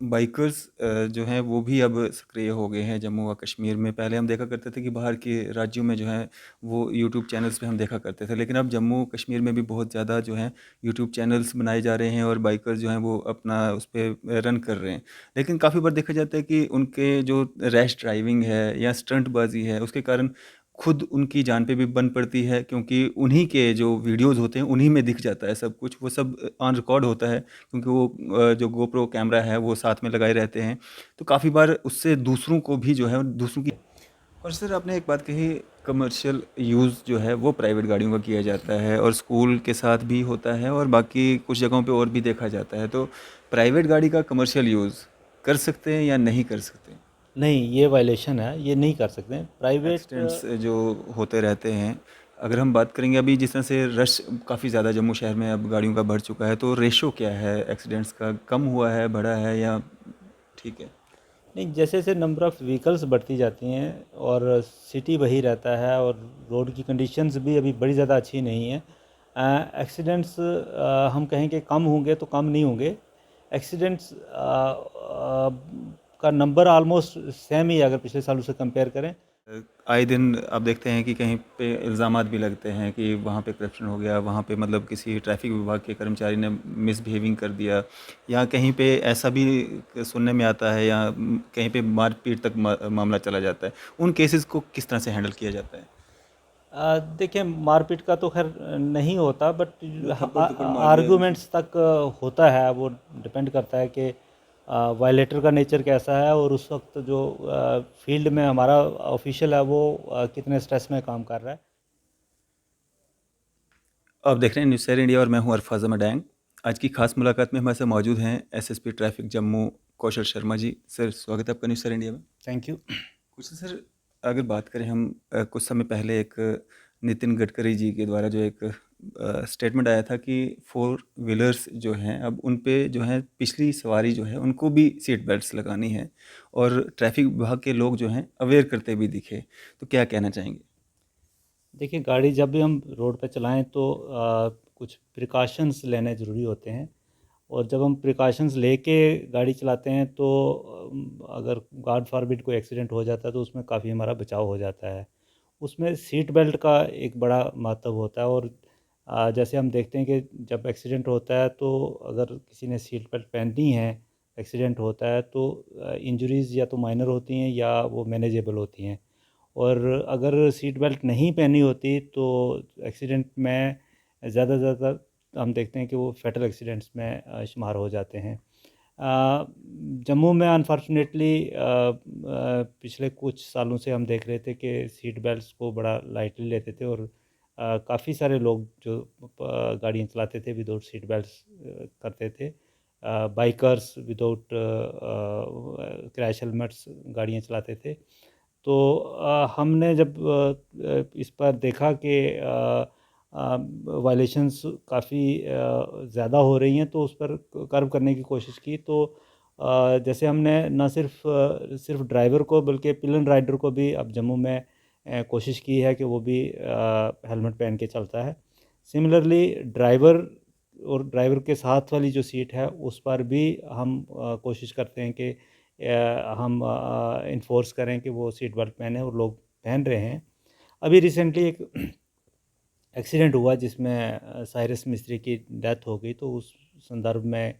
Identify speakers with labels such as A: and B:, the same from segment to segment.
A: Bikers जो हैं वो भी अब सक्रिय हो गए हैं जम्मू व कश्मीर में। पहले हम देखा करते थे कि बाहर के राज्यों में जो है वो यूट्यूब चैनल्स पे हम देखा करते थे, लेकिन अब जम्मू कश्मीर में भी बहुत ज़्यादा जो है यूट्यूब चैनल्स बनाए जा रहे हैं और बाइकर्स जो हैं वो अपना उस पे रन कर रहे हैं। लेकिन काफ़ी बार देखा जाता है कि उनके जो रैश ड्राइविंग है या स्टंटबाजी है उसके कारण खुद उनकी जान पे भी बन पड़ती है, क्योंकि उन्हीं के जो वीडियोज़ होते हैं उन्हीं में दिख जाता है सब कुछ, वो सब ऑन रिकॉर्ड होता है, क्योंकि वो जो गोप्रो कैमरा है वो साथ में लगाए रहते हैं। तो काफ़ी बार उससे दूसरों को भी जो है दूसरों की। और सर आपने एक बात कही, कमर्शियल यूज़ जो है वो प्राइवेट गाड़ियों का किया जाता है और स्कूल के साथ भी होता है और बाकी कुछ जगहों पे और भी देखा जाता है। तो प्राइवेट गाड़ी का कमर्शियल यूज़ कर सकते हैं या नहीं कर सकते?
B: नहीं, ये वायलेशन है, ये नहीं कर सकते प्राइवेट।
A: एक्सीडेंट्स जो होते रहते हैं, अगर हम बात करेंगे अभी जिस तरह से रश काफ़ी ज़्यादा जम्मू शहर में अब गाड़ियों का बढ़ चुका है, तो रेशो क्या है एक्सीडेंट्स का, कम हुआ है, बढ़ा है या ठीक है?
B: नहीं, जैसे जैसे नंबर ऑफ़ व्हीकल्स बढ़ती जाती हैं और सिटी वही रहता है और रोड की कंडीशंस भी अभी बड़ी ज़्यादा अच्छी नहीं है। एक्सीडेंट्स हम कहें कि कम होंगे तो कम नहीं होंगे। एक्सीडेंट्स का नंबर ऑलमोस्ट सेम ही है अगर पिछले सालों से कंपेयर करें।
A: आए दिन आप देखते हैं कि कहीं पे इल्ज़ामात भी लगते हैं कि वहाँ पे करप्शन हो गया, वहाँ पे मतलब किसी ट्रैफिक विभाग के कर्मचारी ने मिसबिहेविंग कर दिया, या कहीं पे ऐसा भी सुनने में आता है, या कहीं पे मारपीट तक मामला चला जाता है। उन केसेस को किस तरह से हैंडल किया जाता है?
B: देखिए, मारपीट का तो खैर नहीं होता, बट
A: मतलब थप्पड़-थप्पड़ मार दिया किसी।
B: आर्गुमेंट्स तक होता है। वो डिपेंड करता है कि वायलेटर का नेचर कैसा है और उस वक्त जो फील्ड में हमारा ऑफिशियल है वो कितने स्ट्रेस में काम कर रहा है।
A: आप देख रहे हैं न्यूज़ शेयर इंडिया और मैं हूं अरफाज़ मडैंग। आज की खास मुलाकात में हमारे साथ मौजूद हैं एसएसपी ट्रैफिक जम्मू कौशल शर्मा जी। सर स्वागत है आपका न्यूज़ शेयर इंडिया में।
B: Thank you.
A: कुछ सर, अगर बात करें हम, कुछ समय पहले एक नितिन गडकरी जी के द्वारा जो एक स्टेटमेंट आया था कि फोर व्हीलर्स जो हैं अब उन पे जो है पिछली सवारी जो है उनको भी सीट बेल्ट्स लगानी है, और ट्रैफिक विभाग के लोग जो हैं अवेयर करते भी दिखे। तो क्या कहना चाहेंगे?
B: देखिए, गाड़ी जब भी हम रोड पे चलाएं तो कुछ प्रिकॉशंस लेने ज़रूरी होते हैं। और जब हम प्रिकॉशंस लेके गाड़ी चलाते हैं तो अगर गॉड फॉरबिड कोई एक्सीडेंट हो जाता है तो उसमें काफ़ी हमारा बचाव हो जाता है। उसमें सीट बेल्ट का एक बड़ा महत्व होता है। और जैसे हम देखते हैं कि जब एक्सीडेंट होता है तो अगर किसी ने सीट बेल्ट पहनी है, एक्सीडेंट होता है तो इंजरीज़ या तो माइनर होती हैं या वो मैनेजेबल होती हैं। और अगर सीट बेल्ट नहीं पहनी होती तो एक्सीडेंट में ज़्यादा से ज़्यादा हम देखते हैं कि वो फैटल एक्सीडेंट्स में शुमार हो जाते हैं। जम्मू में अनफॉर्चुनेटली पिछले कुछ सालों से हम देख रहे थे कि सीट बेल्ट्स को बड़ा लाइटली लेते थे और काफ़ी सारे लोग जो गाड़ियाँ चलाते थे विदाउट सीट बेल्ट्स करते थे। बाइकर्स विदाउट क्रैश हेलमेट्स गाड़ियाँ चलाते थे। तो हमने जब इस पर देखा कि वायलेशंस काफ़ी ज़्यादा हो रही हैं तो उस पर कर्व करने की कोशिश की। तो जैसे हमने न सिर्फ ड्राइवर को बल्कि पिलन राइडर को भी अब जम्मू में कोशिश की है कि वो भी हेलमेट पहन के चलता है। सिमिलरली ड्राइवर और ड्राइवर के साथ वाली जो सीट है उस पर भी हम कोशिश करते हैं कि हम इन्फोर्स करें कि वो सीट बेल्ट पहने और लोग पहन रहे हैं। अभी रिसेंटली एक एक्सीडेंट हुआ जिसमें साइरस मिस्त्री की डेथ हो गई। तो उस संदर्भ में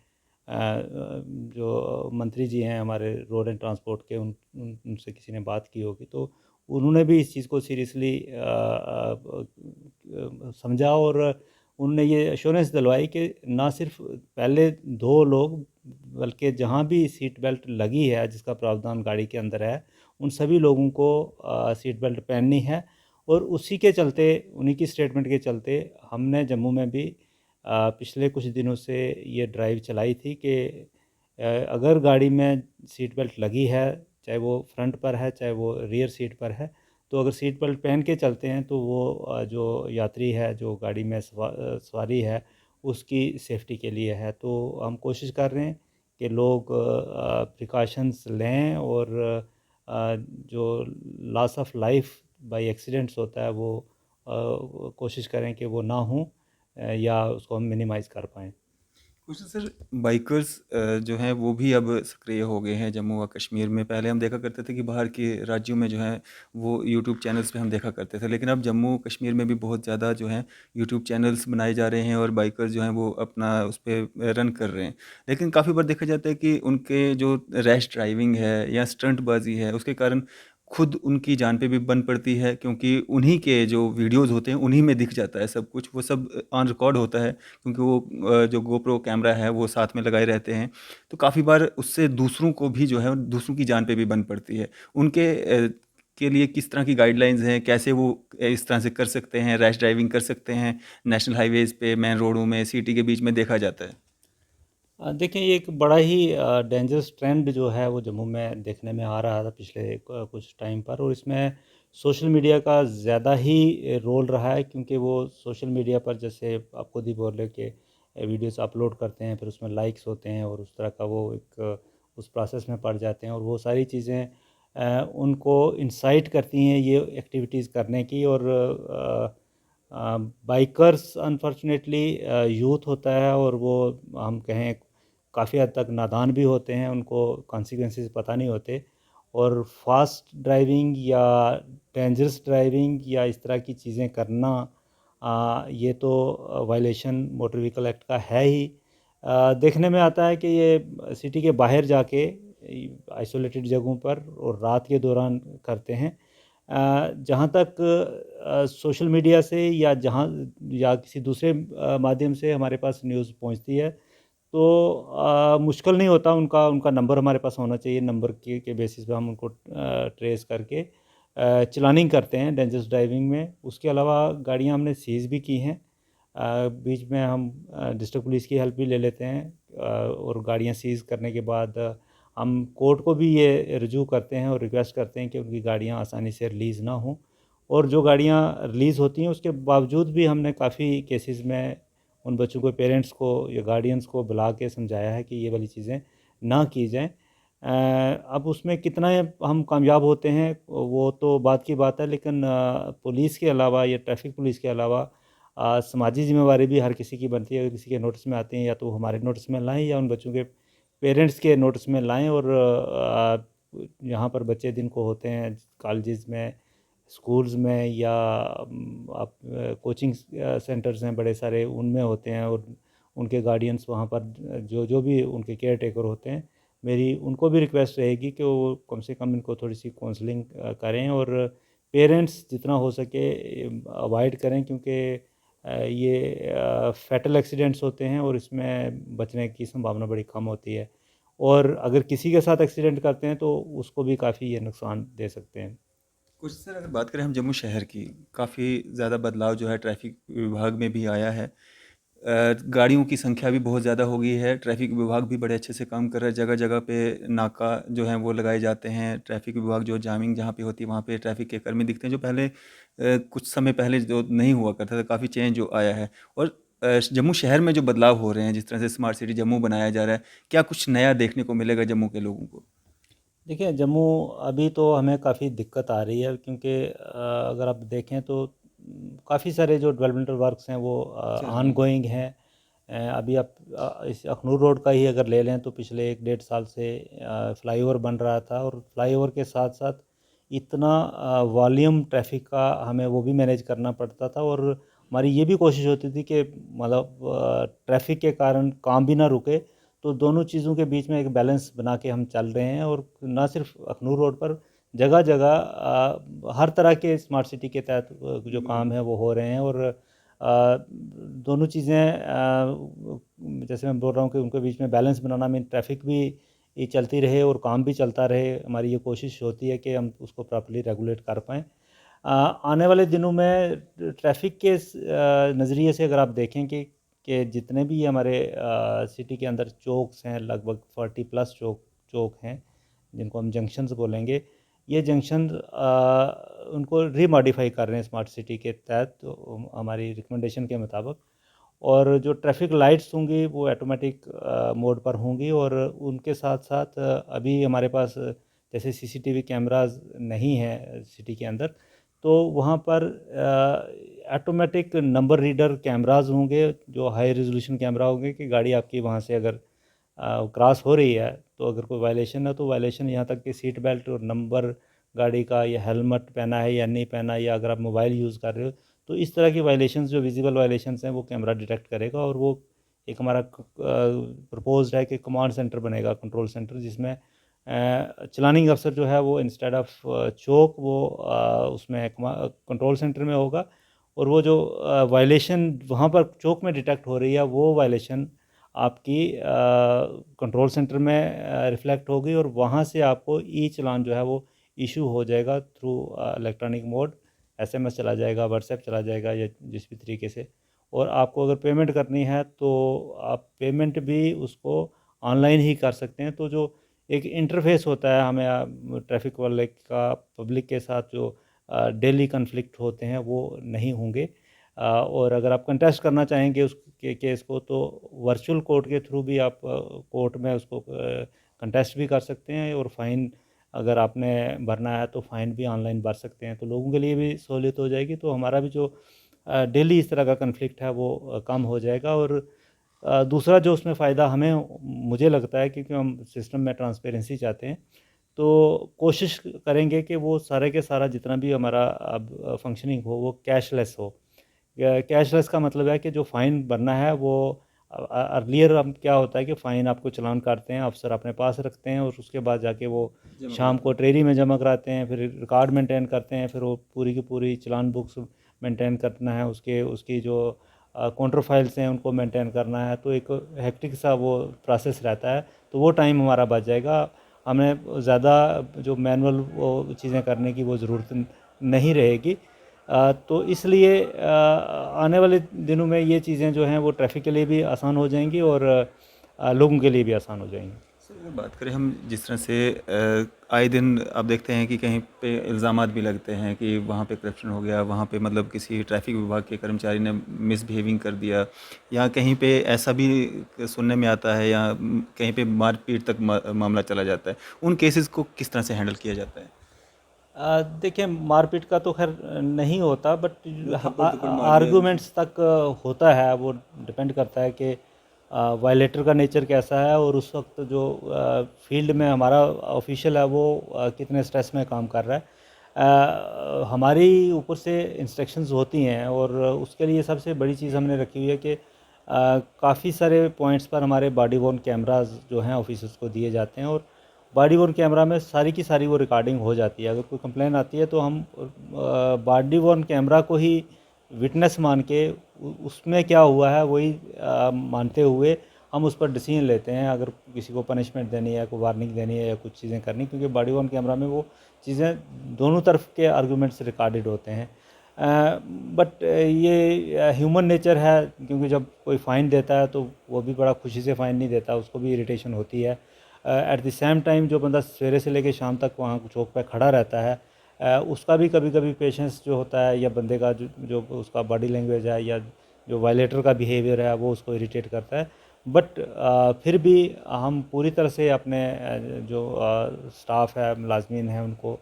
B: जो मंत्री जी हैं हमारे रोड एंड ट्रांसपोर्ट के उनसे किसी ने बात की होगी तो उन्होंने भी इस चीज़ को सीरियसली समझा और उन्होंने ये एश्योरेंस दिलवाई कि ना सिर्फ पहले दो लोग बल्कि जहाँ भी सीट बेल्ट लगी है जिसका प्रावधान गाड़ी के अंदर है उन सभी लोगों को सीट बेल्ट पहननी है। और उसी के चलते उन्हीं की स्टेटमेंट के चलते हमने जम्मू में भी पिछले कुछ दिनों से ये ड्राइव चलाई थी कि अगर गाड़ी में सीट बेल्ट लगी है, चाहे वो फ्रंट पर है चाहे वो रियर सीट पर है, तो अगर सीट बेल्ट पहन के चलते हैं तो वो जो यात्री है जो गाड़ी में सवारी है उसकी सेफ्टी के लिए है। तो हम कोशिश कर रहे हैं कि लोग प्रिकॉशंस लें और जो loss of life by accidents होता है वो कोशिश करें कि वो ना हो या उसको हम मिनिमाइज़ कर पाएँ।
A: कुछ सर बाइकर्स जो हैं वो भी अब सक्रिय हो गए हैं जम्मू व कश्मीर में। पहले हम देखा करते थे कि बाहर के राज्यों में जो है वो यूट्यूब चैनल्स पे हम देखा करते थे, लेकिन अब जम्मू कश्मीर में भी बहुत ज़्यादा जो है यूट्यूब चैनल्स बनाए जा रहे हैं और बाइकर्स जो हैं वो अपना उस पे रन कर रहे हैं। लेकिन काफ़ी बार देखा जाता है कि उनके जो रैश ड्राइविंग है या स्टंटबाजी है उसके कारण खुद उनकी जान पे भी बन पड़ती है, क्योंकि उन्हीं के जो वीडियोज़ होते हैं उन्हीं में दिख जाता है सब कुछ, वो सब ऑन रिकॉर्ड होता है, क्योंकि वो जो गोप्रो कैमरा है वो साथ में लगाए रहते हैं। तो काफ़ी बार उससे दूसरों को भी जो है दूसरों की जान पे भी बन पड़ती है। उनके के लिए किस तरह की गाइडलाइंस हैं, कैसे वो इस तरह से कर सकते हैं, रैश ड्राइविंग कर सकते हैं नेशनल हाईवेज़ पे, मेन रोडों में, सिटी के बीच में देखा जाता है?
B: देखिए ये एक बड़ा ही डेंजरस ट्रेंड जो है वो जम्मू में देखने में आ रहा था पिछले कुछ टाइम पर, और इसमें सोशल मीडिया का ज़्यादा ही रोल रहा है, क्योंकि वो सोशल मीडिया पर जैसे आप खुद ही बोल रहे कि वीडियोस अपलोड करते हैं, फिर उसमें लाइक्स होते हैं और उस तरह का वो एक उस प्रोसेस में पड़ जाते हैं, और वो सारी चीज़ें उनको इंसाइट करती हैं ये एक्टिविटीज़ करने की। और बाइकर्स अनफॉर्चुनेटली यूथ होता है, और वो हम कहें काफ़ी हद तक नादान भी होते हैं, उनको कॉन्सिक्वेंसेस पता नहीं होते, और फास्ट ड्राइविंग या डेंजरस ड्राइविंग या इस तरह की चीज़ें करना ये तो वायलेशन मोटर व्हीकल एक्ट का है ही। देखने में आता है कि ये सिटी के बाहर जाके आइसोलेटेड जगहों पर और रात के दौरान करते हैं। जहाँ तक सोशल मीडिया से या जहाँ या किसी दूसरे माध्यम से हमारे पास न्यूज़ पहुँचती है, तो मुश्किल नहीं होता, उनका उनका नंबर हमारे पास होना चाहिए, नंबर के बेसिस पे हम उनको ट्रेस करके चलानिंग करते हैं डेंजरस ड्राइविंग में। उसके अलावा गाड़ियाँ हमने सीज़ भी की हैं। बीच में हम डिस्ट्रिक्ट पुलिस की हेल्प भी ले लेते हैं, और गाड़ियाँ सीज़ करने के बाद हम कोर्ट को भी ये रुजू करते हैं और रिक्वेस्ट करते हैं कि उनकी गाड़ियाँ आसानी से रिलीज़ ना हों। और जो गाड़ियाँ रिलीज़ होती हैं उसके बावजूद भी हमने काफ़ी केसेस में उन बच्चों को, पेरेंट्स को या गार्डियंस को बुला के समझाया है कि ये वाली चीज़ें ना की जाएँ। अब उसमें कितना हम कामयाब होते हैं वो तो बात की बात है, लेकिन पुलिस के अलावा या ट्रैफ़िक पुलिस के अलावा समाजी ज़िम्मेवारी भी हर किसी की बनती है। अगर किसी के नोटिस में आते हैं, या तो वो हमारे नोटिस में लाएँ या उन बच्चों के पेरेंट्स के नोटिस में लाएँ। और यहाँ पर बच्चे जिनको होते हैं कॉलेजेस में, स्कूल्स में, या आप कोचिंग सेंटर्स हैं बड़े सारे, उनमें होते हैं, और उनके गार्डियंस वहाँ पर जो जो भी उनके केयर टेकर होते हैं, मेरी उनको भी रिक्वेस्ट रहेगी कि वो कम से कम इनको थोड़ी सी काउंसलिंग करें, और पेरेंट्स जितना हो सके अवॉइड करें, क्योंकि ये फैटल एक्सीडेंट्स होते हैं और इसमें बचने की संभावना बड़ी कम होती है, और अगर किसी के साथ एक्सीडेंट करते हैं तो उसको भी काफ़ी ये नुकसान दे सकते हैं।
A: कुछ सर अगर बात करें हम जम्मू शहर की, काफ़ी ज़्यादा बदलाव जो है ट्रैफ़िक विभाग में भी आया है। गाड़ियों की संख्या भी बहुत ज़्यादा हो गई है, ट्रैफ़िक विभाग भी बड़े अच्छे से काम कर रहा है, जगह-जगह पे नाका जो है वो लगाए जाते हैं। ट्रैफ़िक विभाग जो जामिंग जहाँ पे होती है वहाँ पे ट्रैफ़िक के कर्मी दिखते हैं, जो पहले कुछ समय पहले जो नहीं हुआ करता था, काफ़ी चेंज जो आया है। और जम्मू शहर में जो बदलाव हो रहे हैं, जिस तरह से स्मार्ट सिटी जम्मू बनाया जा रहा है, क्या कुछ नया देखने को मिलेगा जम्मू के लोगों को?
B: देखिए जम्मू अभी तो हमें काफ़ी दिक्कत आ रही है, क्योंकि अगर आप देखें तो काफ़ी सारे जो डेवलपमेंटल वर्क्स हैं वो
A: अच्छा,
B: ऑन
A: हाँ।
B: गोइंग हैं। अभी आप इस अखनूर रोड का ही अगर ले लें तो पिछले 1 डेढ़ साल से फ्लाईओवर बन रहा था, और फ्लाईओवर के साथ साथ इतना वॉल्यूम ट्रैफिक का हमें वो भी मैनेज करना पड़ता था, और हमारी ये भी कोशिश होती थी कि मतलब ट्रैफिक के कारण काम भी ना रुके, तो दोनों चीज़ों के बीच में एक बैलेंस बना के हम चल रहे हैं। और ना सिर्फ अखनूर रोड पर, जगह जगह हर तरह के स्मार्ट सिटी के तहत जो काम है वो हो रहे हैं, और दोनों चीज़ें जैसे मैं बोल रहा हूँ कि उनके बीच में बैलेंस बनाना, मीन ट्रैफिक भी ये चलती रहे और काम भी चलता रहे, हमारी ये कोशिश होती है कि हम उसको प्रॉपर्ली रेगुलेट कर पाएँ। आने वाले दिनों में ट्रैफिक के नज़रिए से अगर आप देखें कि जितने भी हमारे सिटी के अंदर चौक्स हैं, लगभग 40+ चौक हैं, जिनको हम जंक्शंस बोलेंगे। ये जंक्शन उनको रीमॉडिफाई कर रहे हैं स्मार्ट सिटी के तहत, तो हमारी रिकमेंडेशन के मुताबिक। और जो ट्रैफिक लाइट्स होंगी वो ऑटोमेटिक मोड पर होंगी, और उनके साथ-साथ अभी हमारे पास जैसे सीसीटीवी कैमराज़ नहीं हैं सिटी के अंदर, तो वहाँ पर ऑटोमेटिक नंबर रीडर कैमराज होंगे, जो हाई रेजोल्यूशन कैमरा होंगे, कि गाड़ी आपकी वहाँ से अगर क्रॉस हो रही है तो अगर कोई वायलेशन है तो वायलेशन यहाँ तक कि सीट बेल्ट और नंबर गाड़ी का, या हेलमेट पहना है या नहीं पहना, या अगर आप मोबाइल यूज़ कर रहे हो, तो इस तरह की वायलेशंस जो विजिबल वायलेशंस हैं वो कैमरा डिटेक्ट करेगा। और वो एक हमारा प्रपोज्ड है कि कमांड सेंटर बनेगा, कंट्रोल सेंटर, जिसमें चलानिंग अफसर जो है वो इंस्टेड ऑफ चौक वो उसमें कंट्रोल सेंटर में होगा। और वो जो वायलेशन वहाँ पर चौक में डिटेक्ट हो रही है, वो वायलेशन आपकी कंट्रोल सेंटर में रिफ्लेक्ट होगी, और वहाँ से आपको ई चालान जो है वो इशू हो जाएगा थ्रू इलेक्ट्रॉनिक मोड। एसएमएस चला जाएगा, व्हाट्सएप चला जाएगा, या जिस भी तरीके से। और आपको अगर पेमेंट करनी है तो आप पेमेंट भी उसको ऑनलाइन ही कर सकते हैं। तो जो एक इंटरफेस होता है हमें ट्रैफिक वाले का पब्लिक के साथ, जो डेली कन्फ्लिक्ट होते हैं, वो नहीं होंगे। और अगर आप कंटेस्ट करना चाहेंगे उस केस को, तो वर्चुअल कोर्ट के थ्रू भी आप कोर्ट में उसको कंटेस्ट भी कर सकते हैं। और फ़ाइन अगर आपने भरना है तो फ़ाइन भी ऑनलाइन भर सकते हैं, तो लोगों के लिए भी सहूलियत हो जाएगी। तो हमारा भी जो डेली इस तरह का कन्फ्लिक्ट है वो कम हो जाएगा। और दूसरा जो उसमें फ़ायदा हमें मुझे लगता है, क्योंकि हम सिस्टम में ट्रांसपेरेंसी चाहते हैं, तो कोशिश करेंगे कि वो सारे के सारा जितना भी हमारा अब फंक्शनिंग हो वो कैशलेस हो। कैशलेस का मतलब है कि जो फ़ाइन भरना है वो अर्लियर अब क्या होता है कि फ़ाइन आपको चालान काटते हैं, अफसर अपने पास रखते हैं, और उसके बाद जाके वो शाम को ट्रेरी में जमा कराते हैं, फिर रिकॉर्ड मेंटेन करते हैं, फिर वो पूरी की पूरी चालान बुक्स मेंटेन करना है, उसकी जो काउंटर फाइल्स हैं उनको मेंटेन करना है। तो एक हेक्टिक सा वो प्रोसेस रहता है, तो वो टाइम हमारा बच जाएगा। हमें ज़्यादा जो मैनुअल वो चीज़ें करने की वो ज़रूरत नहीं रहेगी। तो इसलिए आने वाले दिनों में ये चीज़ें जो हैं वो ट्रैफ़िक के लिए भी आसान हो जाएंगी, और लोगों के लिए भी आसान हो जाएंगी।
A: सर अगर बात करें हम जिस तरह से आए दिन आप देखते हैं कि कहीं पे इल्ज़ामात भी लगते हैं कि वहाँ पे करप्शन हो गया, वहाँ पे मतलब किसी ट्रैफिक विभाग के कर्मचारी ने मिसबिहेविंग कर दिया, या कहीं पे ऐसा भी सुनने में आता है, या कहीं पे मारपीट तक मामला चला जाता है। उन केसेस को किस तरह से हैंडल किया जाता है?
B: देखिए, मारपीट का तो खैर नहीं होता, बट
A: मतलब थप्पड़ थप्पड़ मार दिया।
B: आर्गूमेंट्स तक होता है। वो डिपेंड करता है कि वायलेटर का नेचर कैसा है, और उस वक्त जो फील्ड में हमारा ऑफिशियल है वो कितने स्ट्रेस में काम कर रहा है। हमारी ऊपर से इंस्ट्रक्शंस होती हैं, और उसके लिए सबसे बड़ी चीज़ हमने रखी हुई है कि काफ़ी सारे पॉइंट्स पर हमारे बॉडी वॉर्न कैमरास जो हैं ऑफिसर्स को दिए जाते हैं, और बॉडी वॉर्न कैमरा में सारी की सारी वो रिकॉर्डिंग हो जाती है। अगर कोई कंप्लेन आती है तो हम बॉडी वॉर्न कैमरा को ही विटनेस मान के उसमें क्या हुआ है वही मानते हुए हम उस पर डिसीजन लेते हैं, अगर किसी को पनिशमेंट देनी है, कोई वार्निंग देनी है, या कुछ चीज़ें करनी, क्योंकि बॉडी वॉर्न कैमरा में वो चीज़ें दोनों तरफ के आर्गूमेंट्स रिकॉर्डेड होते हैं। बट ये ह्यूमन नेचर है, क्योंकि जब कोई फ़ाइन देता है तो वो भी बड़ा खुशी से फ़ाइन नहीं देता, उसको भी इरिटेशन होती है। एट द सेम टाइम जो बंदा सवेरे से लेकर शाम तक वहाँ चौक पे खड़ा रहता है, उसका भी कभी कभी पेशेंस जो होता है, या बंदे का जो उसका बॉडी लैंग्वेज है, या जो वायलेटर का बिहेवियर है, वो उसको इरिटेट करता है। बट फिर भी हम पूरी तरह से अपने जो स्टाफ है, मुलाजमीन हैं, उनको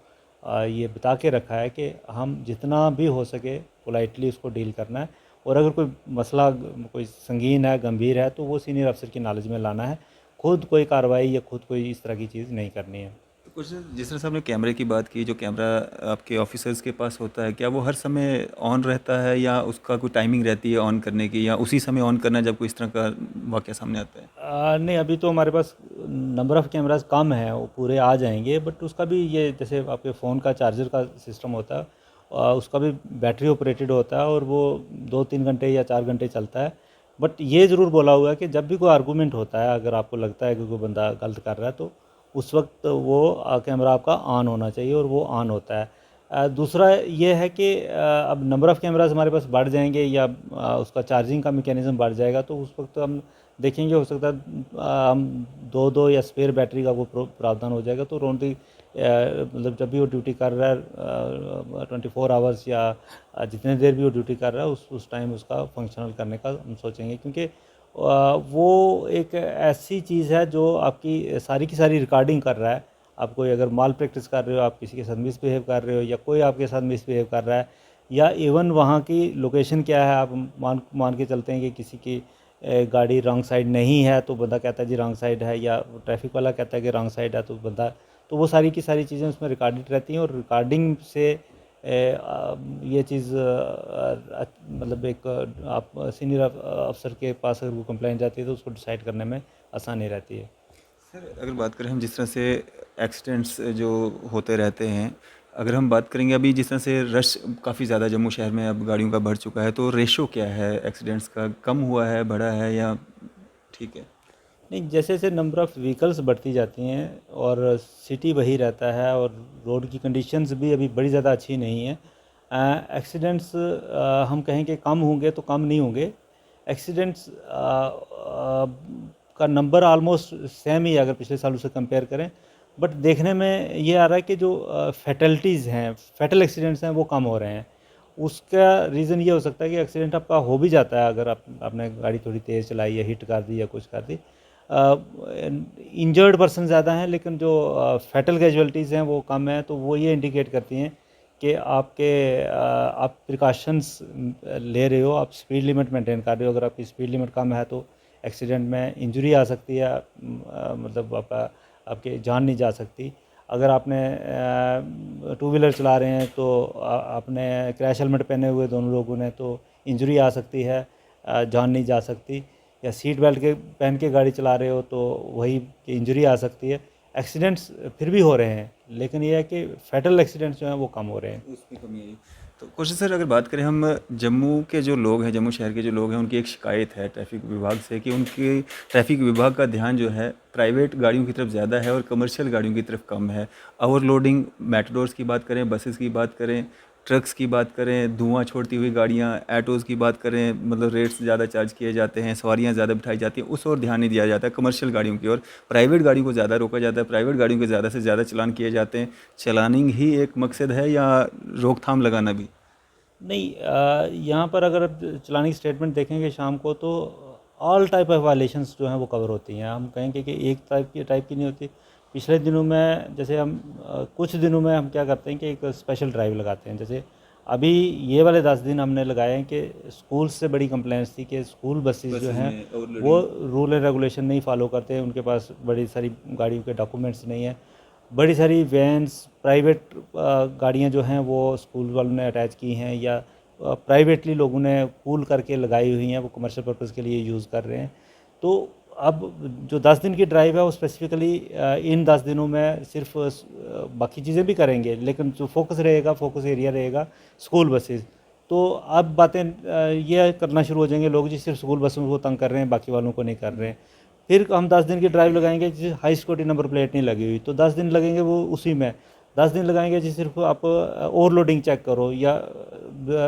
B: ये बता के रखा है कि हम जितना भी हो सके पोलाइटली उसको डील करना है, और अगर कोई मसला कोई संगीन है, गंभीर है, तो वो सीनियर अफसर की नॉलेज में लाना है। खुद कोई कार्रवाई या खुद कोई इस तरह की चीज़ नहीं करनी है।
A: तो कुछ जिस तरह से आपने कैमरे की बात की, जो कैमरा आपके ऑफिसर्स के पास होता है, क्या वो हर समय ऑन रहता है, या उसका कोई टाइमिंग रहती है ऑन करने की, या उसी समय ऑन करना है जब कोई इस तरह का वाक़या सामने आता है?
B: नहीं, अभी तो हमारे पास नंबर ऑफ़ कैमरास कम है, वो पूरे आ जाएंगे। बट उसका भी ये जैसे आपके फ़ोन का चार्जर का सिस्टम होता है, उसका भी बैटरी ऑपरेटेड होता है, और वो 2-3 घंटे या 4 घंटे चलता है। बट ये ज़रूर बोला हुआ है कि जब भी कोई आर्गूमेंट होता है, अगर आपको लगता है कि कोई बंदा गलत कर रहा है, तो उस वक्त वो कैमरा आपका ऑन होना चाहिए, और वो ऑन होता है। दूसरा ये है कि अब नंबर ऑफ़ कैमरास हमारे पास बढ़ जाएंगे, या उसका चार्जिंग का मैकेनिज़्म बढ़ जाएगा, तो उस वक्त हम देखेंगे, हो सकता है हम दो दो या स्पेयर बैटरी का वो प्रावधान हो जाएगा। तो रोंडी मतलब जब भी वो ड्यूटी कर रहा है 24 आवर्स, या जितने देर भी वो ड्यूटी कर रहा है, उस टाइम उसका फंक्शनल करने का हम सोचेंगे, क्योंकि वो एक ऐसी चीज़ है जो आपकी सारी की सारी रिकॉर्डिंग कर रहा है। आप कोई अगर माल प्रैक्टिस कर रहे हो, आप किसी के साथ मिसबिहेव कर रहे हो या कोई आपके साथ मिसबिहेव कर रहा है, या इवन वहाँ की लोकेशन क्या है, आप मान मान के चलते हैं कि किसी की गाड़ी रॉन्ग साइड नहीं है तो बंदा कहता है जी रॉन्ग साइड है, या ट्रैफिक वाला कहता है कि रॉन्ग साइड है तो बंदा, तो वो सारी की सारी चीज़ें उसमें रिकॉर्डेड रहती हैं, और रिकॉर्डिंग से ये चीज़ मतलब एक आप सीनियर अफसर के पास अगर वो कंप्लेंट जाती है तो उसको डिसाइड करने में आसानी रहती है।
A: सर अगर बात करें हम जिस तरह से एक्सीडेंट्स जो होते रहते हैं, अगर हम बात करेंगे अभी जिस तरह से रश काफ़ी ज़्यादा जम्मू शहर में अब गाड़ियों का बढ़ चुका है, तो रेशो क्या है एक्सीडेंट्स का, कम हुआ है, बढ़ा है या ठीक है?
B: नहीं, जैसे जैसे नंबर ऑफ़ व्हीकल्स बढ़ती जाती हैं और सिटी वही रहता है और रोड की कंडीशंस भी अभी बड़ी ज़्यादा अच्छी नहीं है, एक्सीडेंट्स हम कहें कि कम होंगे तो कम नहीं होंगे। एक्सीडेंट्स का नंबर ऑलमोस्ट सेम ही है अगर पिछले सालों से कंपेयर करें, बट देखने में ये आ रहा है कि जो फैटल्टीज़ हैं, फैटल एक्सीडेंट्स हैं, वो कम हो रहे हैं। उसका रीज़न ये हो सकता है कि एक्सीडेंट आपका हो भी जाता है अगर आपने गाड़ी थोड़ी तेज़ चलाई या हिट कर दी या कुछ कर दी, इंजर्ड पर्सन ज़्यादा हैं लेकिन जो फैटल कैजुअल्टीज़ हैं वो कम हैं, तो वो ये इंडिकेट करती हैं कि आप प्रिकॉशंस ले रहे हो, आप स्पीड लिमिट मेंटेन कर रहे हो। अगर आपकी स्पीड लिमिट कम है तो एक्सीडेंट में इंजरी आ सकती है, मतलब आपकी जान नहीं जा सकती। अगर आपने टू व्हीलर चला रहे हैं तो आपने क्रैश हेलमेट पहने हुए दोनों लोगों ने, तो इंजरी आ सकती है, जान नहीं जा सकती। या सीट बेल्ट के पहन के गाड़ी चला रहे हो तो वही इंजरी आ सकती है। एक्सीडेंट्स फिर भी हो रहे हैं लेकिन ये है कि फैटल एक्सीडेंट्स जो हैं वो कम हो रहे हैं।
A: उसमें कमी आई। तो क्वेश्चन सर अगर बात करें हम जम्मू के जो लोग हैं, जम्मू शहर के जो लोग हैं, उनकी एक शिकायत है ट्रैफिक विभाग से कि उनकी ट्रैफिक विभाग का ध्यान जो है प्राइवेट गाड़ियों की तरफ ज़्यादा है और कमर्शियल गाड़ियों की तरफ कम है। ओवरलोडिंग, मेट्रोडोर्स की बात करें, बसेस की बात करें, ट्रक्स की बात करें, धुआं छोड़ती हुई गाड़ियाँ, ऑटोज़ की बात करें, मतलब रेट्स ज़्यादा चार्ज किए जाते हैं, सवारियाँ ज़्यादा बिठाई जाती हैं, उस ओर ध्यान नहीं दिया जाता है कमर्शियल गाड़ियों की ओर। प्राइवेट गाड़ियों को ज़्यादा रोका जाता है, प्राइवेट गाड़ियों के ज़्यादा से ज़्यादा चालान किए जाते हैं। चलानिंग ही एक मकसद है या रोकथाम लगाना भी?
B: नहीं, यहाँ पर अगर आप चलानी की स्टेटमेंट देखेंगे शाम को तो ऑल टाइप ऑफ वायलेशंस जो हैं वो कवर होती हैं। हम कहेंगे कि एक टाइप की नहीं होती। पिछले दिनों में जैसे हम कुछ दिनों में हम क्या करते हैं कि एक स्पेशल ड्राइव लगाते हैं। जैसे अभी ये वाले 10 दिन हमने लगाए हैं कि स्कूल से बड़ी कंप्लेंट्स थी कि स्कूल बसेस जो
A: बसेस
B: हैं
A: में
B: वो
A: ओवरलोडिंग।
B: रूल एंड रेगुलेशन नहीं फॉलो करते, उनके पास बड़ी सारी गाड़ियों के डॉक्यूमेंट्स नहीं है। बड़ी सारी वैन्स प्राइवेट गाड़ियाँ जो हैं वो स्कूल वालों ने अटैच की हैं या प्राइवेटली लोगों ने पूल करके लगाई हुई हैं, वो कमर्शियल पर्पज़ के लिए यूज़ कर रहे हैं। तो अब जो 10 दिन की ड्राइव है वो स्पेसिफिकली इन 10 दिनों में सिर्फ बाकी चीज़ें भी करेंगे लेकिन जो फोकस रहेगा, फोकस एरिया रहेगा स्कूल बसेस। तो अब बातें ये करना शुरू हो जाएंगे लोग जी सिर्फ स्कूल बसों को तंग कर रहे हैं, बाकी वालों को नहीं कर रहे हैं। फिर हम 10 दिन की ड्राइव लगाएंगे जिस हाई सिक्योरिटी नंबर प्लेट नहीं लगी हुई, तो 10 दिन लगेंगे वो उसी में। 10 दिन लगाएंगे जी सिर्फ आप ओवरलोडिंग चेक करो या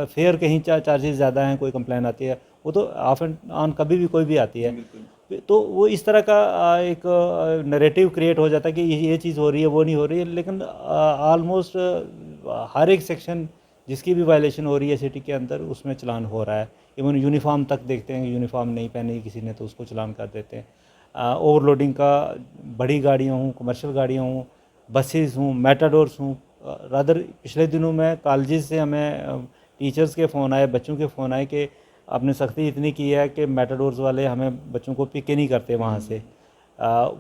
B: फेयर कहीं चार्जेस ज़्यादा हैं, कोई कंप्लेन आती है, वो तो ऑफ एंड ऑन कभी भी कोई भी आती है।
A: बिल्कुल।
B: तो वो इस तरह का एक नैरेटिव क्रिएट हो जाता है कि ये चीज़ हो रही है, वो नहीं हो रही है, लेकिन ऑलमोस्ट हर एक सेक्शन जिसकी भी वायलेशन हो रही है सिटी के अंदर उसमें चलान हो रहा है। इवन यूनिफॉर्म तक देखते हैं, यूनिफॉर्म नहीं पहनी किसी ने तो उसको चलान कर देते हैं। ओवरलोडिंग का, बड़ी गाड़ियाँ हों, कमर्शियल गाड़ियाँ हों, बसेस हों, मेटाडोर्स हों, रादर पिछले दिनों में कॉलेजेस से हमें टीचर्स के फ़ोन आए, बच्चों के फ़ोन आए कि आपने सख्ती इतनी की है कि मेटाडोर्स वाले हमें बच्चों को पिक ही नहीं करते वहाँ से।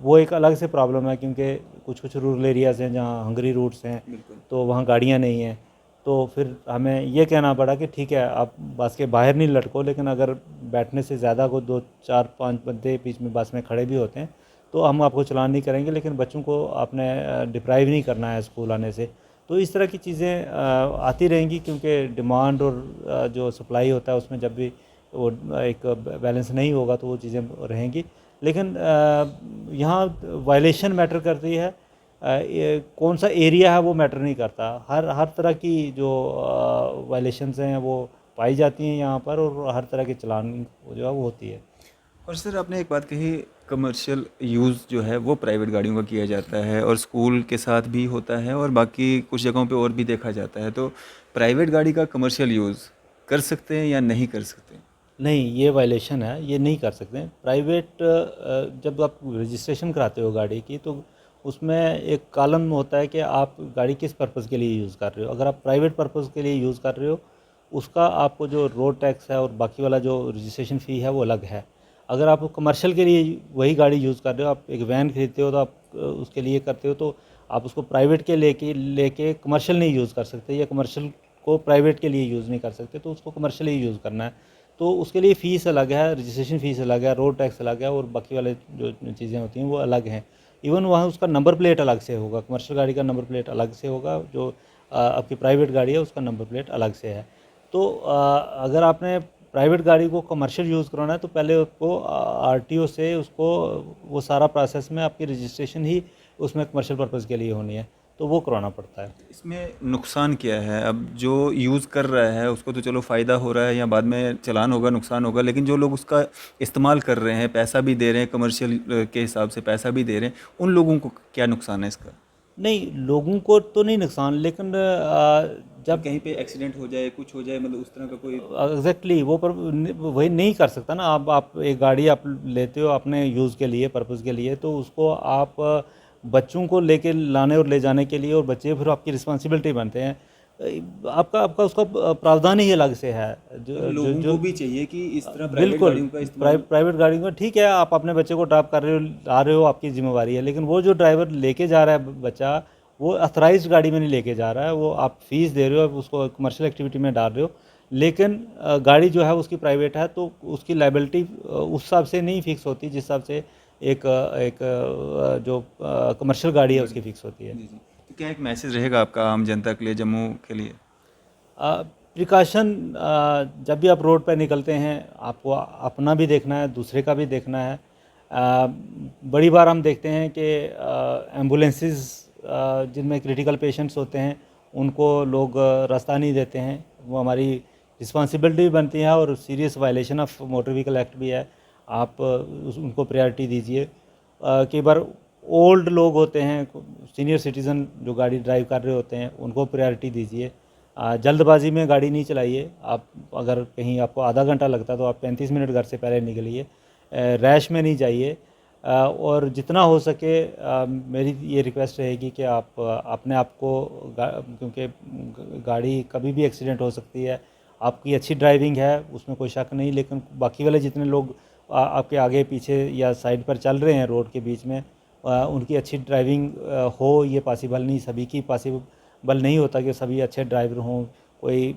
B: वो एक अलग से प्रॉब्लम है क्योंकि कुछ कुछ रूरल एरियाज़ हैं जहाँ हंगरी रूट्स हैं,
A: बिल्कुल।
B: तो वहाँ गाड़ियाँ नहीं हैं। तो फिर हमें ये कहना पड़ा कि ठीक है आप बस के बाहर नहीं लटको, लेकिन अगर बैठने से ज़्यादा को 2 4 5 बंदे बीच में बस में खड़े भी होते हैं तो हम आपको चलान नहीं करेंगे, लेकिन बच्चों को आपने डिप्राइव नहीं करना है स्कूल आने से। तो इस तरह की चीज़ें आती रहेंगी क्योंकि डिमांड और जो सप्लाई होता है उसमें जब भी वो एक बैलेंस नहीं होगा तो वो चीज़ें रहेंगी। लेकिन यहाँ वायलेशन मैटर करती है, ये कौन सा एरिया है वो मैटर नहीं करता। हर हर तरह की जो वायलेशंस हैं वो पाई जाती हैं यहाँ पर और हर तरह के चालान जो है वो होती है।
A: और सर आपने एक बात कही, कमर्शियल यूज़ जो है वो प्राइवेट गाड़ियों का किया जाता है और स्कूल के साथ भी होता है और बाकी कुछ जगहों पे और भी देखा जाता है, तो प्राइवेट गाड़ी का कमर्शियल यूज़ कर सकते हैं या नहीं कर सकते?
B: नहीं, ये वायलेशन है, ये नहीं कर सकते हैं। प्राइवेट जब आप रजिस्ट्रेशन कराते हो गाड़ी की तो उसमें एक कॉलम होता है कि आप गाड़ी किस पर्पज़ के लिए यूज़ कर रहे हो। अगर आप प्राइवेट पर्पज़ के लिए यूज़ कर रहे हो, उसका आपको जो रोड टैक्स है और बाकी वाला जो रजिस्ट्रेशन फ़ी है वो अलग है। अगर आप कमर्शियल के लिए वही गाड़ी यूज़ कर रहे हो, आप एक वैन खरीदते हो तो आप उसके लिए करते हो, तो आप उसको प्राइवेट के लेके कमर्शियल नहीं यूज़ कर सकते, या कमर्शियल को प्राइवेट के लिए यूज़ नहीं कर सकते, तो उसको कमर्शियल ही यूज़ करना है। तो उसके लिए फ़ीस अलग है, रजिस्ट्रेशन फ़ीस अलग है, रोड टैक्स अलग है, और बाकी वाले जो चीज़ें होती हैं वो अलग हैं। इवन वहाँ उसका नंबर प्लेट अलग से होगा, कमर्शियल गाड़ी का नंबर प्लेट अलग से होगा, जो आपकी प्राइवेट गाड़ी है उसका नंबर प्लेट अलग से है। तो अगर आपने प्राइवेट गाड़ी को कमर्शियल यूज़ करवाना है, तो पहले आपको आरटीओ से उसको वो सारा प्रोसेस में आपकी रजिस्ट्रेशन ही उसमें कमर्शियल पर्पज़ के लिए होनी है, तो वो करवाना पड़ता है।
A: इसमें नुकसान क्या है? अब जो यूज़ कर रहा है उसको तो चलो फ़ायदा हो रहा है या बाद में चालान होगा, नुकसान होगा, लेकिन जो लोग उसका इस्तेमाल कर रहे हैं, पैसा भी दे रहे हैं, कमर्शियल के हिसाब से पैसा भी दे रहे हैं, उन लोगों को क्या नुकसान है इसका?
B: नहीं, लोगों को तो नहीं नुकसान, लेकिन
A: कि
B: जब
A: कहीं पे एक्सीडेंट हो जाए, कुछ हो जाए, मतलब उस तरह का कोई।
B: एग्जैक्टली वो पर वही नहीं कर सकता ना। आप एक गाड़ी आप लेते हो अपने यूज़ के लिए, पर्पज़ के लिए, तो उसको आप बच्चों को लेके लाने और ले जाने के लिए, और बच्चे फिर आपकी रिस्पॉन्सिबिलिटी बनते हैं। आपका आपका उसका प्रावधान ही अलग से है।
A: अब
B: जो जो
A: लोगों
B: जो
A: को भी चाहिए कि इस तरह प्राइवेट
B: बिल्कुल,
A: गाड़ियों का इस्तेमाल।
B: प्राइवेट गाड़ी में ठीक है, आप अपने बच्चे को ड्रॉप कर रहे हो, ला रहे हो, आपकी जिम्मेवारी है, लेकिन वो जो ड्राइवर लेके जा रहा है बच्चा, वो अथराइज्ड गाड़ी में नहीं लेके जा रहा है, वो आप फीस दे रहे हो, आप उसको कमर्शियल एक्टिविटी में डाल रहे हो, लेकिन गाड़ी जो है उसकी प्राइवेट है, तो उसकी लाइबिलिटी उस हिसाब से नहीं फिक्स होती जिस हिसाब से एक जो कमर्शियल गाड़ी है उसकी फिक्स होती है।
A: जी जी। तो क्या एक मैसेज रहेगा आपका आम जनता के लिए, जम्मू के लिए?
B: प्रिकॉशन, जब भी आप रोड पर निकलते हैं, आपको अपना भी देखना है, दूसरे का भी देखना है। बड़ी बार हम देखते हैं कि एम्बुलेंसेस जिनमें क्रिटिकल पेशेंट्स होते हैं, उनको लोग रास्ता नहीं देते हैं। वो हमारी रिस्पॉन्सिबिलिटी भी बनती है, और serious violation of motor vehicle act भी है। आप उनको प्रायोरिटी दीजिए। कई बार ओल्ड लोग होते हैं, सीनियर सिटीज़न जो गाड़ी ड्राइव कर रहे होते हैं, उनको प्रायोरिटी दीजिए। जल्दबाजी में गाड़ी नहीं चलाइए। आप अगर कहीं आपको आधा घंटा लगता है तो आप 35 मिनट घर से पहले निकलिए। रैश में नहीं जाइए। और जितना हो सके मेरी ये रिक्वेस्ट रहेगी कि आप अपने आप को क्योंकि गाड़ी कभी भी एक्सीडेंट हो सकती है। आपकी अच्छी ड्राइविंग है, उसमें कोई शक नहीं, लेकिन बाकी वाले जितने लोग आपके आगे पीछे या साइड पर चल रहे हैं रोड के बीच में, उनकी अच्छी ड्राइविंग हो, ये पॉसिबल नहीं, सभी की पॉसिबल नहीं होता कि सभी अच्छे ड्राइवर हों। कोई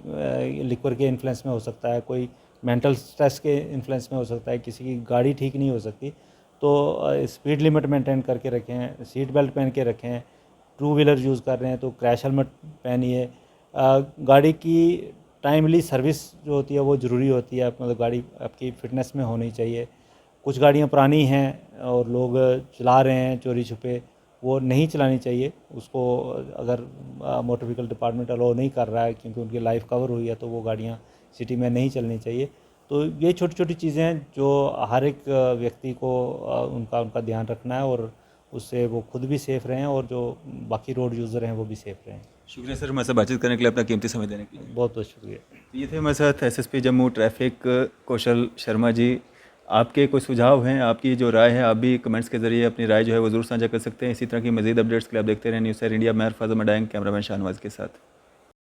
B: लिक्वर के इन्फ्लुएंस में हो सकता है, कोई मेंटल स्ट्रेस के इन्फ्लुएंस में हो सकता है, किसी की गाड़ी ठीक नहीं हो सकती। तो स्पीड लिमिट मेंटेन करके रखें, सीट बेल्ट पहन के रखें। टू व्हीलर यूज़ कर रहे हैं तो क्रैश हेलमेट पहनिए। गाड़ी की टाइमली सर्विस जो होती है वो ज़रूरी होती है, मतलब गाड़ी आपकी फ़िटनेस में होनी चाहिए। कुछ गाड़ियाँ पुरानी हैं और लोग चला रहे हैं चोरी छुपे, वो नहीं चलानी चाहिए। उसको अगर मोटर व्हीकल डिपार्टमेंट अलाउ नहीं कर रहा है क्योंकि उनकी लाइफ कवर हुई है, तो वो गाड़ियाँ सिटी में नहीं चलनी चाहिए। तो ये छोटी छोटी चीज़ें हैं जो हर एक व्यक्ति को उनका उनका ध्यान रखना है, और उससे वो खुद भी सेफ़ रहें और जो बाकी रोड यूज़र हैं वो भी सेफ़ रहें।
A: शुक्रिया सर, हमारे साथ बातचीत करने के लिए, अपना कीमती समय देने के लिए।
B: बहुत बहुत शुक्रिया।
A: ये थे हमारे साथ एसएसपी जम्मू ट्रैफिक कौशल शर्मा जी। आपके कोई सुझाव हैं, आपकी जो राय है, आप भी कमेंट्स के ज़रिए अपनी राय जो है वो ज़रूर साझा कर सकते हैं। इसी तरह की मज़ीद अपडेट्स के लिए आप देखते रहें न्यूज़ सर इंडिया। मैं फैज़ मडायंग, कैमरामैन शाहनवाज के साथ।